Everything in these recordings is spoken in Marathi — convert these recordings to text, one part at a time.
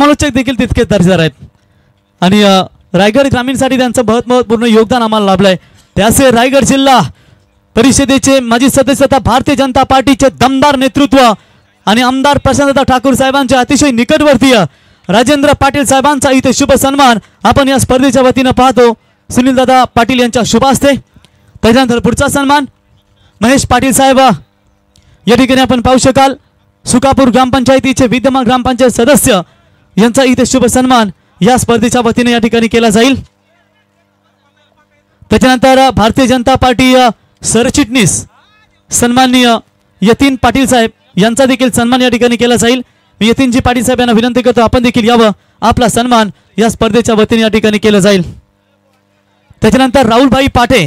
समालोचक देखील तितकेच दर्जेदार आहेत आणि रायगड ग्रामीणसाठी त्यांचं महत्त्वपूर्ण योगदान आम्हाला लाभलंय। त्याचे रायगड जिल्हा परिषदेचे माजी सदस्य तथा भारतीय जनता पार्टीचे दमदार नेतृत्व आणि आमदार प्रशांतदा ठाकूर साहेबांच्या अतिशय निकटवर्तीय राजेंद्र पाटील साहेबांचा इथे शुभ सन्मान आपण या स्पर्धेच्या वतीने पाहतो। सुनील दादा पाटील यांच्या शुभ हस्ते। त्याच्यानंतर पुढचा सन्मान महेश पाटील साहेब या ठिकाणी आपण पाहू शकाल। सुकापूर ग्रामपंचायतीचे विद्यमान ग्रामपंचायत सदस्य यांचा इथे शुभ सन्मान या स्पर्धेच्या वतीने या ठिकाणी केला जाईल। त्याच्यानंतर भारतीय जनता पार्टी सरचिटणीस सन्माननीय यतीन पाटील साहेब यांचा देखील सन्मान या ठिकाणी केला जाईल। मी यतीनजी पाटील साहेब यांना विनंती करतो आपण देखील यावं, आपला सन्मान या स्पर्धेच्या वतीने या ठिकाणी केला जाईल। त्याच्यानंतर राहुलभाई पाटे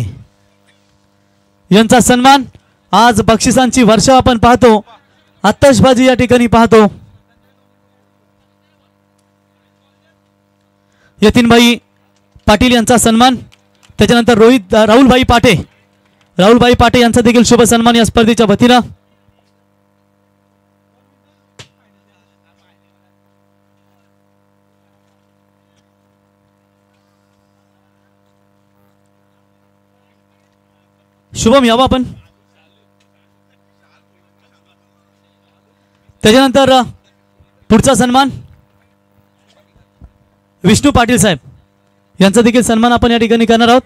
यांचा सन्मान। आज बक्षिसांची वर्षा आपण पाहतो, आतषबाजी या ठिकाणी पाहतो। यतीनभाई पाटील यांचा सन्मान। त्याच्यानंतर राहुलभाई पाटे यांचा देखील शुभ सन्मान या स्पर्धेच्या वतीने। शुभम यावं आपण। त्याच्यानंतर पुढचा सन्मान विष्णू पाटील साहेब यांचा देखील सन्मान आपण या ठिकाणी करणार आहोत।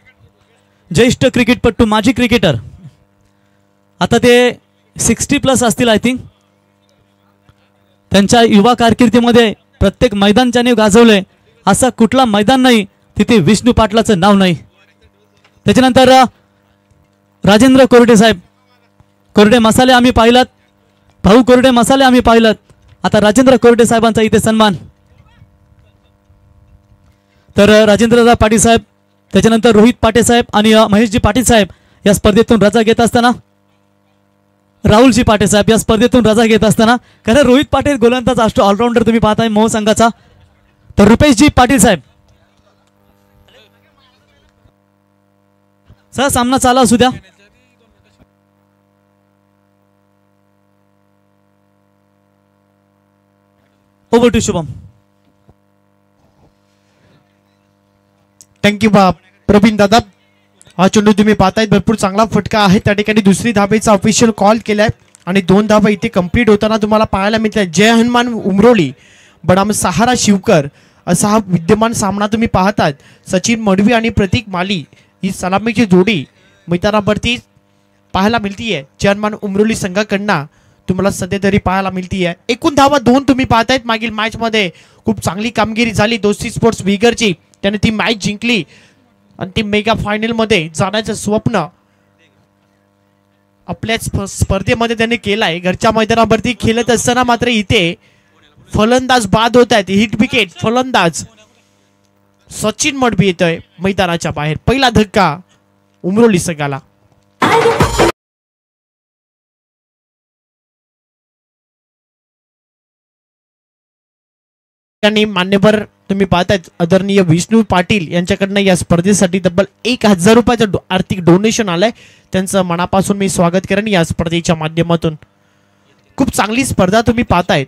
ज्येष्ठ क्रिकेटपटू माजी क्रिकेटर, आता ते 60+ असतील आय थिंक। त्यांच्या युवा कारकिर्दीमध्ये प्रत्येक मैदान ज्याने गाजवले असा कुठला मैदान नाही तिथे विष्णू पाटलाचं नाव नाही। त्याच्यानंतर राजेंद्र कोरडे साहेब, कोरडे मसाले आम्ही पाहिलात, भाऊ कोरडे मसाले आम्ही पाहिलात, आता राजेंद्र कोरडे साहेबांचा इथे सन्मान। तर राजेंद्रदा पाटील साहेब, त्याच्यानंतर रोहित पाटे साहेब आणि महेशजी पाटील साहेब या स्पर्धेतून रजा घेत असताना, राहुलजी पाटे साहेब या स्पर्धेतून रजा घेत असताना, कारण रोहित पाटील गोलंदाज असतो, ऑलराऊंडर तुम्ही पाहताय मोह संघाचा। तर रुपेशजी पाटील साहेब सर सामना चालू असू द्या। Over to Shubham. Thank you Praveen दादा। हा चेंडू तुम्ही पाहताय भरपूर चांगला फटका आहे, त्या ठिकाणी दुसरी धाबेचा ऑफिशियल कॉल केलाय आणि 2 धाबा इथे कंप्लीट होताना तुम्हाला पाहायला मिळतात। जय हनुमान उमरोली बनाम सहारा शिवकर असा हा विद्यमान सामना तुम्ही पाहतात। सचिन मडवी आणि प्रतीक माली ही सलामीची जोडी मैदानावरती पाहायला मिळतीये। जय हनुमान उमरोली संघाकडनं तुम्हाला सध्या तरी पाहायला मिळतीये। एकूण धावा 2 तुम्ही पाहतायत। मागील मॅच मध्ये खूप चांगली कामगिरी झाली दोस्ती स्पोर्ट्स विगरची, त्याने ती मॅच जिंकली आणि ती मेगा फायनल मध्ये जाण्याचं स्वप्न आपल्याच स्पर्धेमध्ये त्याने केलाय। घरच्या मैदानावरती खेळत असताना मात्र इथे फलंदाज बाद होत आहेत। हिट विकेट फलंदाज सचिन मडवी येतोय मैदानाच्या बाहेर। पहिला धक्का उमरोली संघाला। मान्यवर तुम्ही पाहताय आदरणीय विष्णू पाटील यांच्याकडनं या स्पर्धेसाठी तब्बल 1000 रुपयाचं आर्थिक डोनेशन आलंय। त्यांचं मनापासून मी स्वागत करेन या स्पर्धेच्या माध्यमातून। खूप चांगली स्पर्धा तुम्ही पाहतायत।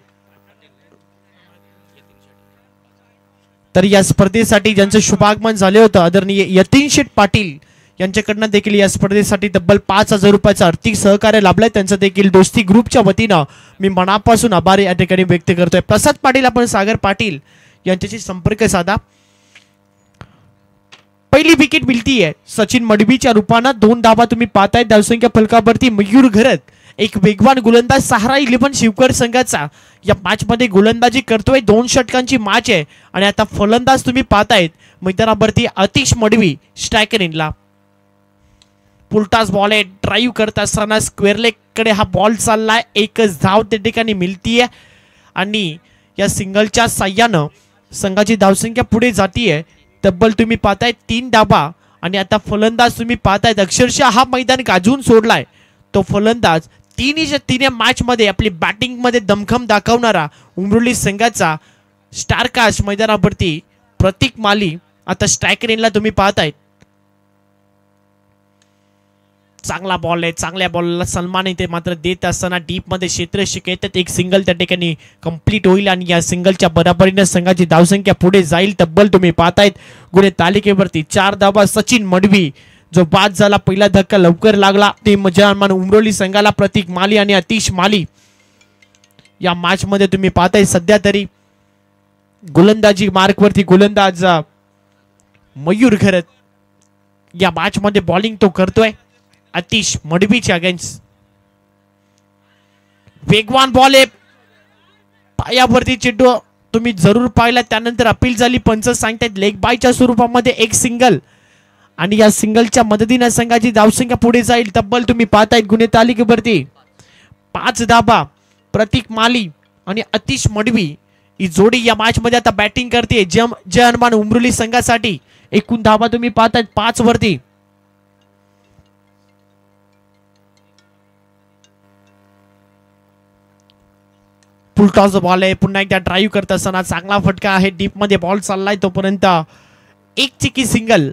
तर या स्पर्धेसाठी ज्यांचं शुभागमन झाले होतं आदरणीय यतीन शेठ पाटील यांच्याकडनं देखील या स्पर्धेसाठी तब्बल 5000 रुपयाचं आर्थिक सहकार्य लाभलंय। त्यांचं देखील दोस्ती ग्रुपच्या वतीनं मी मनापासून आभार या ठिकाणी व्यक्त करतोय। प्रसाद पाटील आपण सागर पाटील यांच्याशी संपर्क साधा। पहिली विकेट मिळतीये सचिन मडवीच्या रूपानं। 2 धावा तुम्ही पाहताय। धावसंख्या फलकावरती मयूर घरत एक वेगवान गोलंदाज सहारा 11 शिवकर संघाचा या मॅच मध्ये गोलंदाजी करतोय। 2 षटकांची मॅच आहे आणि आता फलंदाज तुम्ही पाहतायत मैदानावरती आतिश मडवी स्ट्रायकर इनला। पुलटास बॉल आहे, ड्राईव्ह करत असताना स्क्वेअर लेग कडे हा बॉल चाललाय। एकच धाव त्या ठिकाणी मिळतीये आणि या सिंगलच्या साह्यानं संघाची धावसंख्या पुढे जातीये। तब्बल तुम्ही पाहताय 3 धावा आणि आता फलंदाज तुम्ही पाहतायत अक्षरशः हा मैदान गाजवून सोडलाय। तो फलंदाज 3 मॅच मध्ये आपली बॅटिंग मध्ये दमखम दाखवणारा उमरोली संघाचा स्टार कास्ट मैदानावरती प्रतीक माली आता स्ट्रायकर इनला तुम्ही पाहतायत। चांगला बॉल आहे, चांगल्या बॉलला सन्मान येते, मात्र देत असताना डीप मध्ये क्षेत्ररक्षक येतात. एक सिंगल त्या ठिकाणी कंप्लीट होईल आणि या सिंगलच्या बरोबरीने संघाची धावसंख्या पुढे जाईल. तब्बल तुम्ही पाहतायत गुणे तालिकेवरती 4 धावा सचिन मडवी जो बाद झाला. पहिला धक्का लवकर लागला टीम जहानमान उमरोली संघाला. प्रतीक माली आणि अतिश माली या मॅच मध्ये तुम्ही पाहताय सध्या तरी गोलंदाजी मार्कवरती गोलंदाज मयूर घरत या मॅच मध्ये बॉलिंग तो करतोय अतिश मडवीच्या अगेन्स्ट. वेगवान बॉल आहे, पायावरती चेंडू तुम्ही जरूर पाहिला. त्यानंतर अपील झाली, पंच सांगतायत लेग बायच्या स्वरूपामध्ये एक सिंगल आणि या सिंगलच्या मदतीने संघाची धावसंख्या पुढे जाईल. तब्बल तुम्ही पाहतायत गुन्हे तालिकेवरती 5 धाबा. प्रतीक माली आणि अतिश मडवी ही जोडी या मॅच मध्ये आता बॅटिंग करते जय हनुमान उमरोली संघासाठी. एकूण धाबा तुम्ही पाहतायत 5 वरती. फुल टॉस बॉल आहे, पुन्हा एकदा ड्राईव्ह करत असताना चांगला फटका आहे. डीप मध्ये बॉल चाललाय तोपर्यंत एक चिकी सिंगल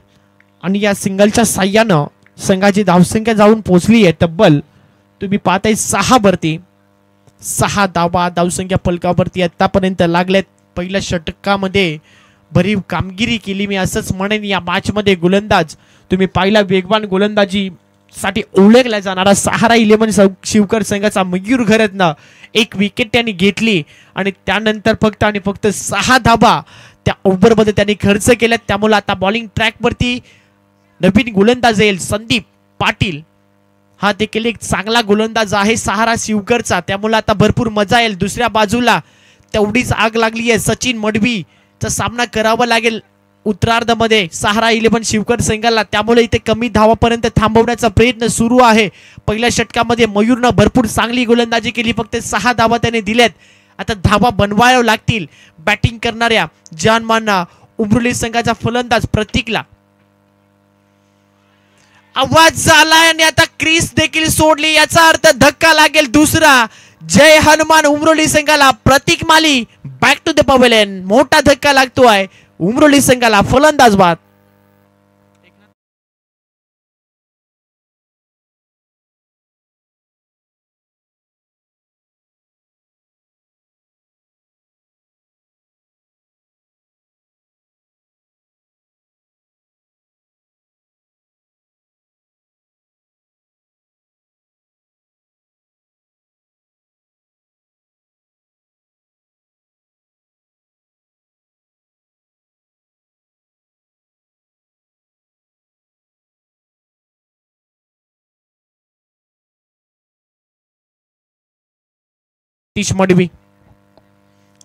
आणि या सिंगलच्या साह्यानं संघाची धावसंख्या जाऊन पोहोचली आहे तब्बल तुम्ही पाहताय 6 वरती. 6 धावा धावसंख्या फलकावरती आतापर्यंत लागल्यात. पहिल्या षटकामध्ये भरीव कामगिरी केली मी असंच म्हणेन. या मॅच मध्ये गोलंदाज तुम्ही पाहिला वेगवान गोलंदाजी साठी ओळखला जाणारा सहारा 11 शिवकर संघाचा मयूर घरतनं एक विकेट त्यांनी घेतली आणि त्यानंतर फक्त आणि फक्त 6 धाबा त्या ओव्हरमध्ये त्यांनी खर्च केल्यात. त्यामुळे आता बॉलिंग ट्रॅकवरती नवीन गोलंदाज येईल संदीप पाटील. हा देखील एक चांगला गोलंदाज आहे सहारा शिवकरचा, त्यामुळे आता भरपूर मजा येईल. दुसऱ्या बाजूला तेवढीच आग लागली आहे, सचिन मडवीचा सामना करावा लागेल उत्तरार्धामध्ये सहारा 11 शिवकर संघाला. त्यामुळे इथे कमी धावापर्यंत थांबवण्याचा प्रयत्न सुरू आहे. पहिल्या षटकामध्ये मयूरनं भरपूर चांगली गोलंदाजी केली, फक्त 6 धावा त्याने दिल्यात. आता धावा बनवाव्या लागतील बॅटिंग करणाऱ्या जहानमान उमरोली संघाचा फलंदाज प्रतीकला. आवाज झालाय आणि आता क्रीज देखील सोडली, याचा अर्थ धक्का लागेल दुसरा जय हनुमान उमरोली संघाला. प्रतीक माली बॅक टू द पवेलियन. मोठा धक्का लागतोय उमरोली संघाला. फलंदाज बाद. मडवी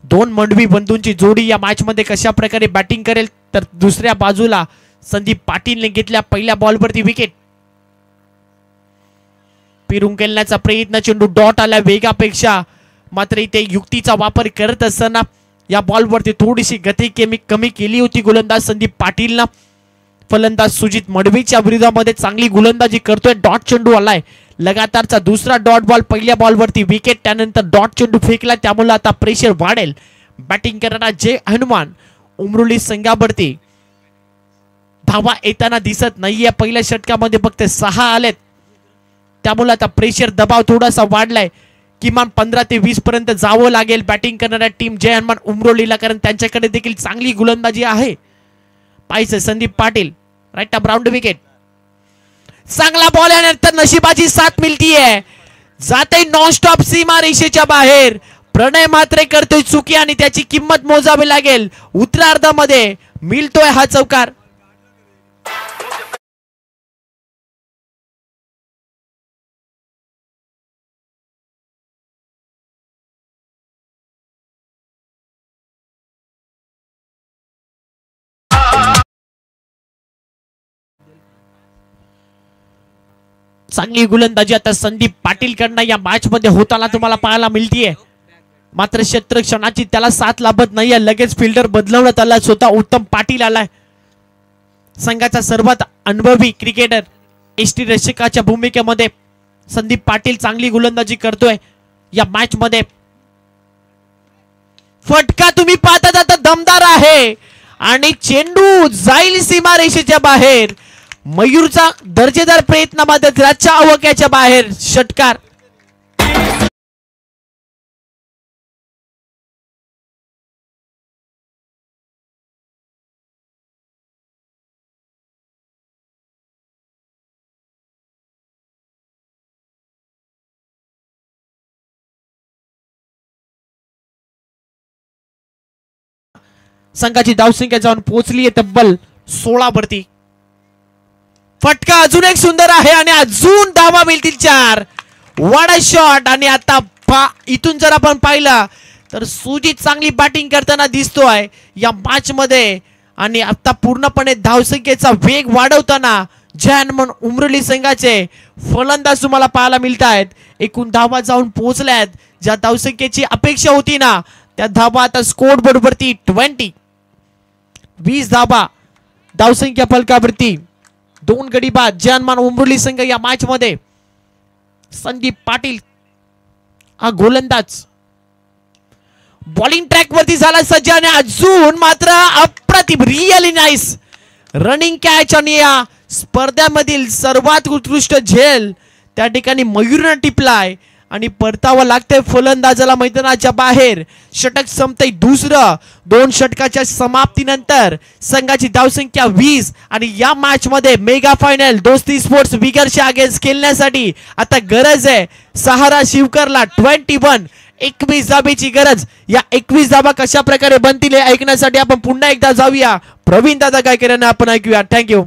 2 मडवी बंधूंची जोडी या मॅच मध्ये कशा प्रकारे बॅटिंग करेल तर दुसऱ्या बाजूला संदीप पाटीलने घेतल्या पहिल्या बॉलवरती विकेट. फिरून खेळण्याचा प्रयत्न, चेंडू डॉट आला वेगापेक्षा, मात्र इथे युक्तीचा वापर करत असताना या बॉलवरती थोडीशी गती कमी केली होती गोलंदाज संदीप पाटीलनं. फलंदाज सुजित मडवीच्या विरोधामध्ये चांगली गोलंदाजी करतोय. डॉट चेंडू आलाय, लगातारचा दुसरा डॉट बॉल. पहिल्या बॉलवरती विकेट, त्यानंतर डॉट चेंडू फेकला, त्यामुळे आता प्रेशर वाढेल बॅटिंग करणारा जय हनुमान उमरोली संघावरती. धावा येताना दिसत नाहीये, पहिल्या षटकामध्ये फक्त 6 आलेत, त्यामुळे आता प्रेशर दबाव थोडासा वाढलाय. किमान 15 ते 20 पर्यंत जावं लागेल बॅटिंग करणाऱ्या टीम जय हनुमान उमरोलीला, कारण त्यांच्याकडे देखील चांगली गोलंदाजी आहे. पाहिजे Sandeep Patil right up round wicket. चांगला बॉल यानंतर नशिबाची साथ मिळतीये, जाते नॉनस्टॉप सीमा रेषेच्या बाहेर. प्रणय मात्र करतोय चुकी आणि त्याची किंमत मोजावी लागेल. उत्तरार्धामध्ये मिळतोय हा चौकार. चांगली गोलंदाजी आता संदीप पाटील कडनं या मॅच मध्ये होताना तुम्हाला पाहायला मिळतीये, मात्र क्षेत्ररक्षणाची त्याला साथ लाभत नाहीये. लगेच फिल्डर बदलवण्यात आला, स्वतः उत्तम पाटील आलाय. संघाचा सर्वात अनुभवी क्रिकेटर एसटी रक्षकाच्या भूमिकेमध्ये संदीप पाटील चांगली गोलंदाजी करतोय या मॅच मध्ये. फटका तुम्ही पाहतात आता दमदार आहे आणि चेंडू जाईल सीमा रेषेच्या बाहेर. मयूरचा दर्जेदार प्रयत्न मात्र त्याच्या आवाक्याच्या बाहेर षटकार. संघाची धावसंख्या जाऊन पोहोचली आहे तब्बल 16 वरती. फटका अजून एक सुंदर आहे आणि अजून धावा मिळतील 4. वाडा शॉट. आणि आता इथून जर आपण पाहिलं तर सुजित चांगली बॅटिंग करताना दिसतोय या मॅच मध्ये. आणि आता पूर्णपणे धावसंख्येचा वेग वाढवताना जॅनमन उमरली संघाचे फलंदाज तुम्हाला पाहायला मिळत आहेत. एकूण धावा जाऊन पोहोचल्यात. ज्या धावसंख्येची अपेक्षा होती ना त्या धावा आता स्कोर बरोबरती 20 धावा धावसंख्या फलकावरती. 2 गडी बाद जॅनमन उमरली संघ या मॅच मध्ये. संदीप पाटील हा गोलंदाज बॉलिंग ट्रॅक वरती झाला सज्ज आणि अजून मात्र अप्रतिम रिअली नाईस रनिंग कॅच. आणि या स्पर्धेमधील सर्वात उत्कृष्ट झेल त्या ठिकाणी मयूरनं टिपलाय आणि परतावा लागतंय फलंदाजाला मैदानाच्या बाहेर. षटक संपतंय दुसरं. 2 षटकाच्या समाप्तीनंतर संघाची धावसंख्या 20. आणि या मॅच मध्ये मेगा फायनल दोस्ती स्पोर्ट्स विगरच्या अगेन्स्ट खेळण्यासाठी आता गरज आहे सहारा शिवकरला 21 धाबेची गरज. या 21 धाबा कशा प्रकारे बनतील हे ऐकण्यासाठी आपण पुन्हा एकदा जाऊया प्रवीण दादा गायकर यांना आपण ऐकूया. थँक्यू.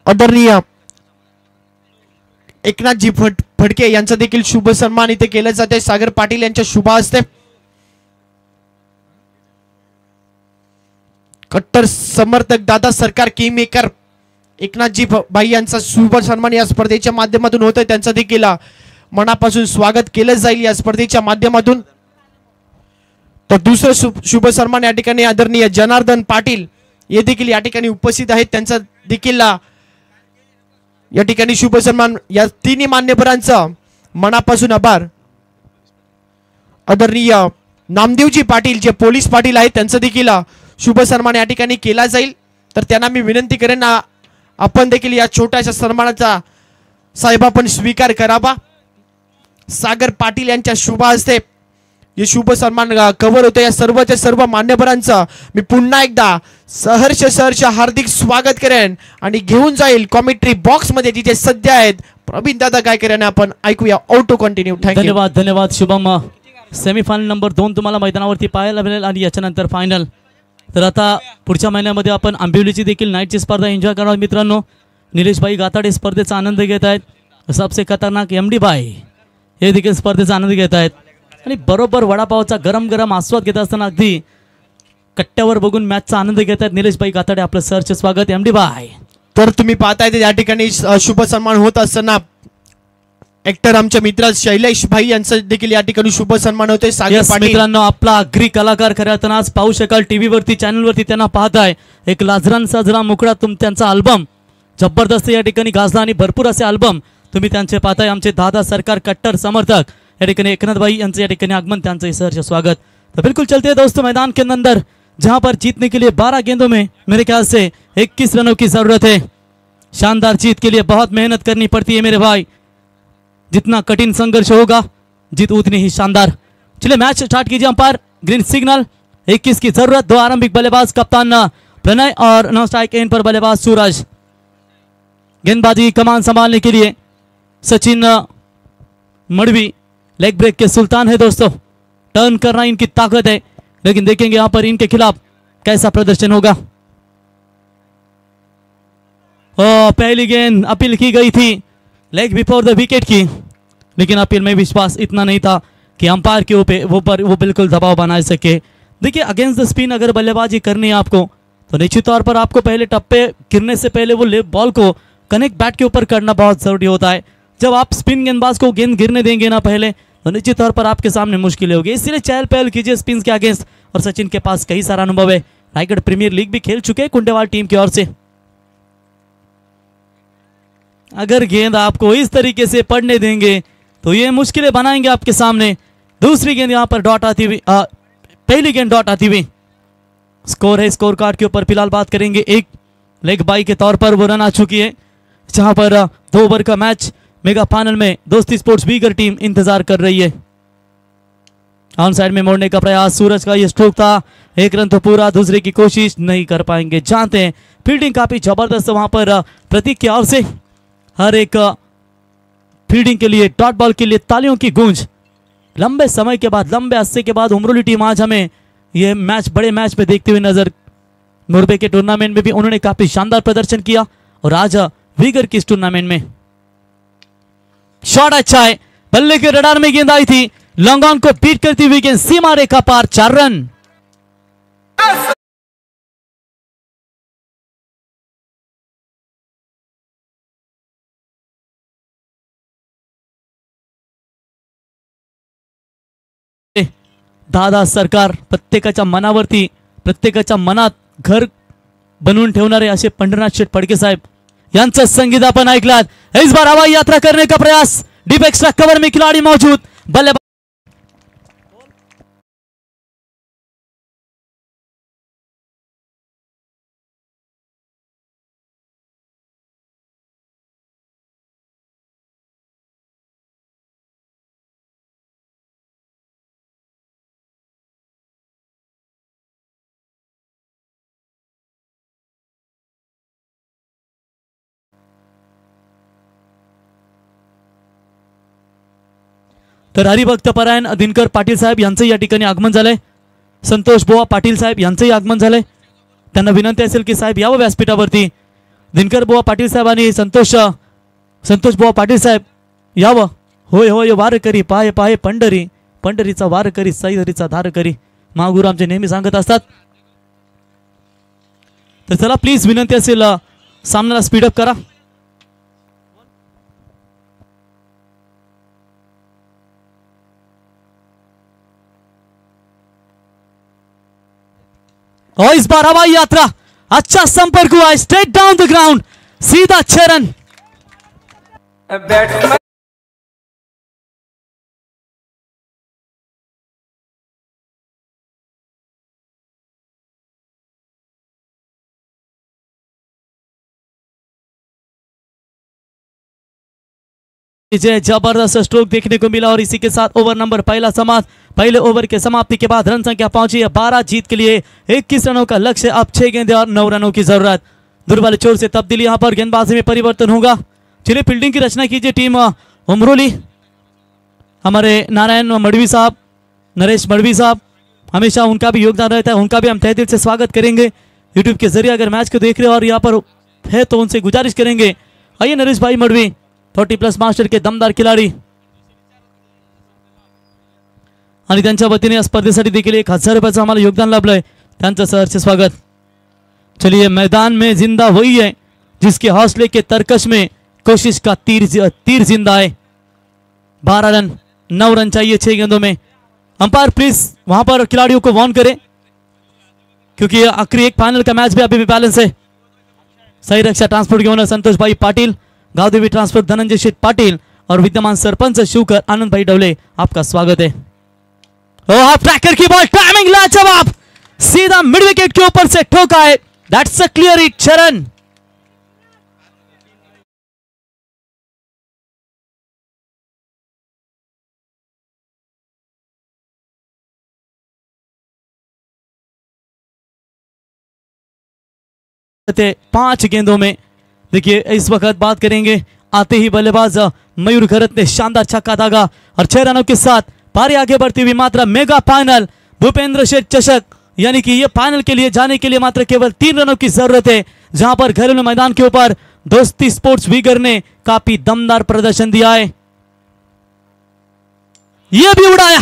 आदरणीय एकनाथजी फडके यांचा देखील शुभ सन्मान इथे केला जाते सागर पाटील यांच्या शुभ हस्ते. कट्टर समर्थक दादा सरकार किंग मेकर एकनाथजी भाई यांचा शुभ सन्मान या स्पर्धेच्या माध्यमातून होत आहे. त्यांचं देखील मनापासून स्वागत केलं जाईल या स्पर्धेच्या माध्यमातून. तर दुसरं शुभ सन्मान या ठिकाणी आदरणीय जनार्दन पाटील हे देखील या ठिकाणी उपस्थित आहेत. त्यांचा देखील या ठिकाणी शुभ सन्मान. या तिन्ही मान्यवरांचा मनापासून आभार. आदरणीय नामदेवजी पाटील जे पोलीस पाटील आहेत त्यांचा देखील शुभ सन्मान या ठिकाणी केला जाईल. तर त्यांना मी विनंती करेन आपण देखील या छोट्याशा सन्मानाचा साहेब आपण स्वीकार करावा. सागर पाटील यांच्या शुभ हस्ते हे शुभ सन्मान कव्हर होते. या सर्वच्या सर्व मान्यवरांचा मी पुन्हा एकदा सहर्ष हार्दिक स्वागत करेन आणि घेऊन जाईल कॉमेंट्री बॉक्स मध्ये जिथे सध्या आहेत प्रवीण दादा गायकर यांना आपण ऐकूया. Auto continue. धन्यवाद धन्यवाद शुभम. सेमीफायनल नंबर 2 तुम्हाला मैदानावरती पाहायला मिळेल आणि याच्यानंतर फायनल. तर आता पुढच्या महिन्यामध्ये आपण आंबिवलीची देखील नाईटची स्पर्धा एन्जॉय करणार मित्रांनो. निलेश भाई गाताडे स्पर्धेचा आनंद घेत आहेत. सबसे खतरनाक MD भाई हे देखील स्पर्धेचा आनंद घेत आहेत. आणि बरोबर वडापावचा गरम गरम आस्वाद घेत असताना अगदी कट्ट्यावर बघून मॅचचा आनंद घेत आहेत निलेश भाई गाताडे. आपलं सहर्ष स्वागत MD भाई. तर तुम्ही पाहताय या ठिकाणी शुभ सन्मान होत असताना ऍक्टर आमच्या मित्र शैलेश भाई यांचं देखील या ठिकाणी शुभ सन्मान होते. सागर पाटील मित्रांनो आपला अग्री कलाकार खऱ्या अर्थानं आज पाहू शकाल टीव्ही वरती चॅनल वरती त्यांना पाहताय. एक लाजरान साजरा मुकडा त्यांचा अल्बम जबरदस्त या ठिकाणी गाजला आणि भरपूर असे अल्बम तुम्ही त्यांचे पाहताय. आमचे दादा सरकार कट्टर समर्थक या ठिकाणी एकनाथ भाई यांचं या ठिकाणी आगमन त्यांचं सहर्ष स्वागत. तो बिल्कुल चलते हैं दोस्तों मैदान के अंदर जहां पर जीतने के लिए 12 गेंदों में मेरे ख्याल से 21 रनों की जरूरत है. शानदार जीत के लिए बहुत मेहनत करनी पड़ती है मेरे भाई. जितना कठिन संघर्ष होगा जीत उतनी ही शानदार. चलिए मैच स्टार्ट कीजिए. अंपायर ग्रीन सिग्नल 21 की जरूरत। दो आरंभिक बल्लेबाज कप्तान प्रणय और नौ स्ट्राइक एंड पर बल्लेबाज सूरज। गेंदबाजी कमान संभालने के लिए सचिन मडवी लेग ब्रेक के सुल्तान है दोस्तों। टर्न करना इनकी ताकत है, लेकिन देखेंगे यहां पर इनके खिलाफ कैसा प्रदर्शन होगा। पहली गेंद अपील की गई थी लेग बिफोर द विकेट की, लेकिन अपील में विश्वास इतना नहीं था कि अंपायर के ऊपर वो बिल्कुल दबाव बना सके। देखिए अगेंस्ट द स्पिन अगर बल्लेबाजी करनी है आपको, तो निश्चित तौर पर आपको पहले टप्पे गिरने से पहले वो बॉल को कनेक्ट बैट के ऊपर करना बहुत जरूरी होता है। जब आप स्पिन गेंदबाज को गेंद गिरने देंगे ना पहले, तो निश्चित तौर पर आपके सामने मुश्किलें होगी। इसलिए चहल पहल कीजिए स्पिन के अगेंस्ट, और सचिन के पास कई सारा अनुभव है, रायगढ़ प्रीमियर लीग भी खेल चुके हैं कुंडेवाल टीम की ओर से। अगर गेंद आपको इस तरीके से पड़ने देंगे तो ये मुश्किलें बनाएंगे आपके सामने। दूसरी गेंद यहां पर डॉट आती हुई, पहली गेंद डॉट आती हुई। स्कोर है स्कोर कार्ड के ऊपर फिलहाल बात करेंगे, एक लेग बाई के तौर पर वो रन आ चुकी है, जहां पर 2 ओवर का मैच मेगा फाइनल में दोस्ती स्पोर्ट्स बीगर टीम इंतजार कर रही है। ऑन साइड में मोड़ने का प्रयास, सूरज का ये स्ट्रोक था, एक रन तो पूरा, दूसरे की कोशिश नहीं कर पाएंगे। जानते हैं फील्डिंग काफी जबरदस्त वहां पर प्रतीक की ओर से, हर एक फील्डिंग के लिए, डॉट बॉल के लिए तालियों की गूंज। लंबे समय के बाद, लंबे अरसे के बाद उमरोली टीम आज हमें यह मैच, बड़े मैच में देखते हुए नजर। मुरबे के टूर्नामेंट में भी उन्होंने काफी शानदार प्रदर्शन किया, और आज वीगर की इस टूर्नामेंट में शॉट अच्छा है, बल्ले के रडार में गेंद आई थी, लॉन्ग ऑन को बीट करती हुई गेंद सीमा रेखा पार, 4 रन। दादा सरकार प्रत्येकाच्या मनावरती, प्रत्येकाच्या मनात घर बनवून ठेवणारे असे पंढरनाथ शेठ फडके साहेब यांचं संगीत आपण ऐकलात। इस बार हवाई यात्रा करने का प्रयास, डीप एक्स्ट्रा कवर में खिलाड़ी मौजूद, बल्लेबाज तर हरिभक्त परायण दिनकर पाटील साहेब यांचं या ठिकाणी आगमन झालंय। संतोष बुवा पाटील साहेब यांचंही आगमन झालंय। त्यांना विनंती असेल की साहेब यावं व्यासपीठावरती। दिनकर बुवा पाटील साहेब आणि संतोष बुवा पाटील साहेब यावं। होय होय वार करी पाय पाय पंढरी, पंढरीचा वार करी सैहरीचा धार करी, महागुरु आमचे नेहमी सांगत असतात। तर चला प्लीज विनंती असेल सामन्याला स्पीडअप करा। और इस बार हवाई यात्रा, अच्छा संपर्क हुआ है, स्ट्रेट डाउन द ग्राउंड, सीधा 6 रन। जबरदस्त स्ट्रोक देखने को मिला, और इसी के साथ ओवर नंबर पहला समाप्त। पहले ओवर के समाप्ति के बाद रन संख्या पहुंची है 12, जीत के लिए 21 रनों का लक्ष्य, अब 6 गेंदें और 9 रनों की जरूरत। दुर्बल चोर से तब्दीली, यहां पर गेंदबाजी में परिवर्तन होगा। चलिए फील्डिंग की रचना कीजिए टीम उमरोली, हमारे नारायण मडवी साहब, नरेश मडवी साहब, हमेशा उनका भी योगदान रहता है, उनका भी हम तहे दिल से स्वागत करेंगे। यूट्यूब के जरिए अगर मैच को देख रहे हो और यहाँ पर है तो उनसे गुजारिश करेंगे, आइए नरेश भाई मडवी, 40+ मास्टर के दमदार खिलाड़ी, आणि त्यांच्या वतीने या स्पर्धेसाठी देखील 1000 रुपयाचं आम्हाला योगदान लाभलंय, त्यांचं सहर्ष स्वागत। चलिए मैदान में जिंदा वही है जिसके हौसले के तरकश में कोशिश का तीर जिंदा है। 12 रन, 9 रन चाहिए 6 गेंदों में। अंपायर प्लीज वहां पर खिलाड़ियों को वार्न करें, क्योंकि आखिरी एक फाइनल का मैच भी अभी भी बैलेंस है। सही रक्षा ट्रांसपोर्ट के ओनर संतोष भाई पाटिल, गावदेवी ट्रांसपोर्ट धनंजय शेठ पाटिल और विद्यमान सरपंच शिवकर आनंद भाई डवले, आपका स्वागत है। हाफ ट्रैकर की बॉल, टाइमिंग लाजवाब, सीधा मिड विकेट के ऊपर से ठोका है, that's a clear hit, 6 run. थे 5 गेंदों में। देखिए इस वक्त बात करेंगे, आते ही बल्लेबाज मयूर घरत ने शानदार छक्का दागा और 6 रनों के साथ पारी आगे बढ़ती हुई। मात्र मेगा फाइनल भूपेंद्र शेठ चषक, यानी कि ये फाइनल के लिए जाने के लिए मात्र केवल 3 रनों की जरूरत है, जहां पर घरेलू मैदान के ऊपर दोस्ती स्पोर्ट्स वीगर ने काफी दमदार प्रदर्शन दिया है। यह भी उड़ाया,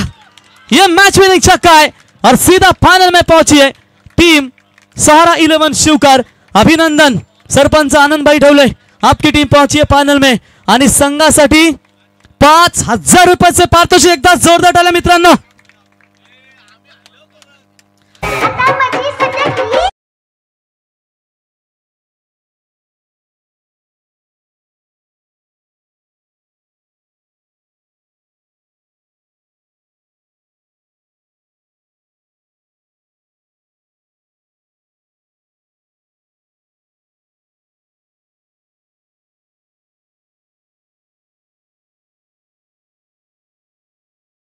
यह मैच विनिंग छक्का है और सीधा फाइनल में पहुंची है टीम सहारा 11 शिवकर। अभिनंदन सरपंच आनंदभाई ढवले, आपकी टीम पहुंची आहे फायनल में आणि संघासाठी 5,000 रुपयाचे पारितोषिक। एकदा जोरदार टाळ्या मित्रांनो। आता माझी सध्या